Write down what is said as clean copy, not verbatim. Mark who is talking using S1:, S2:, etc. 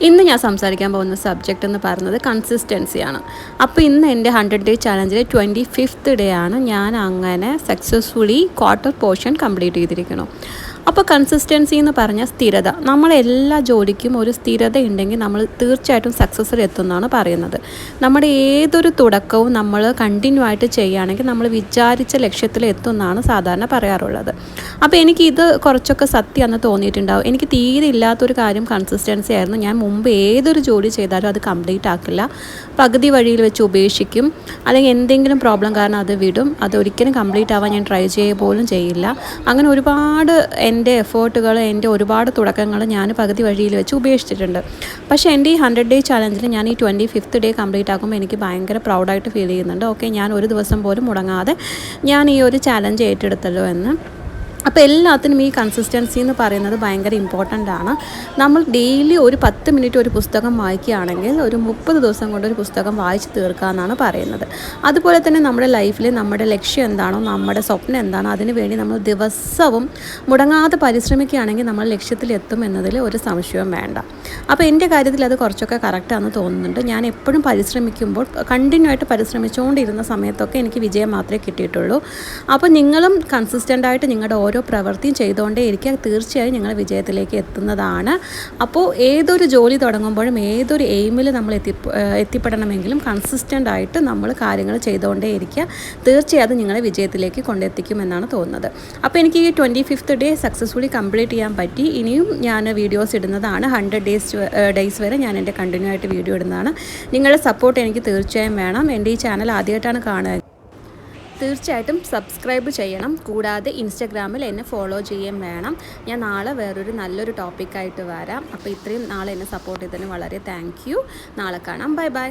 S1: ഇന്ന് ഞാൻ സംസാരിക്കാൻ പോകുന്ന സബ്ജക്റ്റ് എന്ന് പറയുന്നത് കൺസിസ്റ്റൻസിയാണ്. അപ്പോൾ ഇന്ന് എൻ്റെ 100 ഡേ ചാലഞ്ചിലെ 25th ഡേ ആണ്. ഞാൻ അങ്ങനെ സക്സസ്ഫുള്ളി ക്വാർട്ടർ പോർഷൻ കംപ്ലീറ്റ് ചെയ്തിരിക്കണം. അപ്പോൾ കൺസിസ്റ്റൻസി എന്ന് പറഞ്ഞാൽ സ്ഥിരത. നമ്മളെല്ലാ ജോലിക്കും ഒരു സ്ഥിരത ഉണ്ടെങ്കിൽ നമ്മൾ തീർച്ചയായിട്ടും സക്സസ്സിൽ എത്തുമെന്നാണ് പറയുന്നത്. നമ്മുടെ ഏതൊരു തുടക്കവും നമ്മൾ കണ്ടിന്യൂ ആയിട്ട് ചെയ്യുകയാണെങ്കിൽ നമ്മൾ വിചാരിച്ച ലക്ഷ്യത്തിൽ എത്തുമെന്നാണ് സാധാരണ പറയാറുള്ളത്. അപ്പോൾ എനിക്കിത് കുറച്ചൊക്കെ സത്യമാണെന്ന് തോന്നിയിട്ടുണ്ടാവും. എനിക്ക് തീരെ ഇല്ലാത്തൊരു കാര്യം കൺസിസ്റ്റൻസി ആയിരുന്നു. ഞാൻ മുമ്പ് ഏതൊരു ജോലി ചെയ്താലും അത് കംപ്ലീറ്റ് ആക്കില്ല, പകുതി വഴിയിൽ വെച്ച് ഉപേക്ഷിക്കും, അല്ലെങ്കിൽ എന്തെങ്കിലും പ്രോബ്ലം കാരണം അത് വിടും. അതൊരിക്കലും കംപ്ലീറ്റ് ആവാൻ ഞാൻ ട്രൈ ചെയ്യുക പോലും ചെയ്യില്ല. അങ്ങനെ ഒരുപാട് എൻ്റെ എഫേർട്ടുകൾ, എൻ്റെ ഒരുപാട് തുടക്കങ്ങൾ ഞാൻ പകുതി വഴിയിൽ വെച്ച് ഉപേക്ഷിച്ചിട്ടുണ്ട്. പക്ഷേ എൻ്റെ ഈ 100 ഡേ ചാലഞ്ചിൽ ഞാൻ ഈ 25th ഡേ കംപ്ലീറ്റ് ആക്കുമ്പോൾ എനിക്ക് ഭയങ്കര പ്രൗഡായിട്ട് ഫീൽ ചെയ്യുന്നുണ്ട്. ഓക്കെ, ഞാൻ ഒരു ദിവസം പോലും മുടങ്ങാതെ ഞാൻ ഈ ഒരു ചാലഞ്ച് ഏറ്റെടുത്തല്ലോ എന്ന്. അപ്പോൾ എല്ലാത്തിനും ഈ കൺസിസ്റ്റൻസി എന്ന് പറയുന്നത് ഭയങ്കര ഇമ്പോർട്ടൻ്റ് ആണ്. നമ്മൾ ഡെയിലി ഒരു 10 മിനിറ്റ് ഒരു പുസ്തകം വായിക്കുകയാണെങ്കിൽ ഒരു 30 ദിവസം കൊണ്ട് ഒരു പുസ്തകം വായിച്ച് തീർക്കാമെന്നാണ് പറയുന്നത്. അതുപോലെ തന്നെ നമ്മുടെ ലൈഫിൽ നമ്മുടെ ലക്ഷ്യം എന്താണോ, നമ്മുടെ സ്വപ്നം എന്താണോ, അതിനു വേണ്ടി നമ്മൾ ദിവസവും മുടങ്ങാതെ പരിശ്രമിക്കുകയാണെങ്കിൽ നമ്മൾ ലക്ഷ്യത്തിലെത്തും എന്നതിൽ ഒരു സംശയവും വേണ്ട. അപ്പോൾ എൻ്റെ കാര്യത്തിൽ അത് കുറച്ചൊക്കെ കറക്റ്റാണെന്ന് തോന്നുന്നുണ്ട്. ഞാൻ എപ്പോഴും പരിശ്രമിക്കുമ്പോൾ കണ്ടിന്യൂ ആയിട്ട് പരിശ്രമിച്ചുകൊണ്ടിരുന്ന സമയത്തൊക്കെ എനിക്ക് വിജയം മാത്രമേ കിട്ടിയിട്ടുള്ളൂ. അപ്പോൾ നിങ്ങളും കൺസിസ്റ്റൻ്റായിട്ട് നിങ്ങളുടെ ഓരോ പ്രവൃത്തിയും ചെയ്തുകൊണ്ടേ ഇരിക്കുക, തീർച്ചയായും നിങ്ങൾ വിജയത്തിലേക്ക് എത്തുന്നതാണ്. അപ്പോൾ ഏതൊരു ജോലി തുടങ്ങുമ്പോഴും ഏതൊരു എയിമിൽ നമ്മൾ എത്തിപ്പെടണമെങ്കിലും കൺസിസ്റ്റൻ്റ് ആയിട്ട് നമ്മൾ കാര്യങ്ങൾ ചെയ്തുകൊണ്ടേ ഇരിക്കുക, തീർച്ചയായും അത് നിങ്ങളെ വിജയത്തിലേക്ക് കൊണ്ടെത്തിക്കുമെന്നാണ് തോന്നുന്നത്. അപ്പോൾ എനിക്ക് ഈ 25th ഡേ സക്സസ്ഫുള്ളി കംപ്ലീറ്റ് ചെയ്യാൻ പറ്റി. ഇനിയും ഞാൻ വീഡിയോസ് ഇടുന്നതാണ്. 100 ഡേയ്സ് വരെ ഞാൻ എൻ്റെ കണ്ടിന്യൂ ആയിട്ട് വീഡിയോ ഇടുന്നതാണ്. നിങ്ങളുടെ സപ്പോർട്ട് എനിക്ക് തീർച്ചയായും വേണം. എൻ്റെ ഈ ചാനൽ ആദ്യമായിട്ടാണ് കാണുക, തീർച്ചയായിട്ടും സബ്സ്ക്രൈബ് ചെയ്യണം. കൂടാതെ ഇൻസ്റ്റാഗ്രാമിൽ എന്നെ ഫോളോ ചെയ്യുകയും വേണം. ഞാൻ നാളെ വേറൊരു നല്ലൊരു ടോപ്പിക്കായിട്ട് വരാം. അപ്പോൾ ഇത്രയും നാളെ എന്നെ സപ്പോർട്ട് ചെയ്തതിന് വളരെ താങ്ക് യു. നാളെ കാണാം. Bye bye.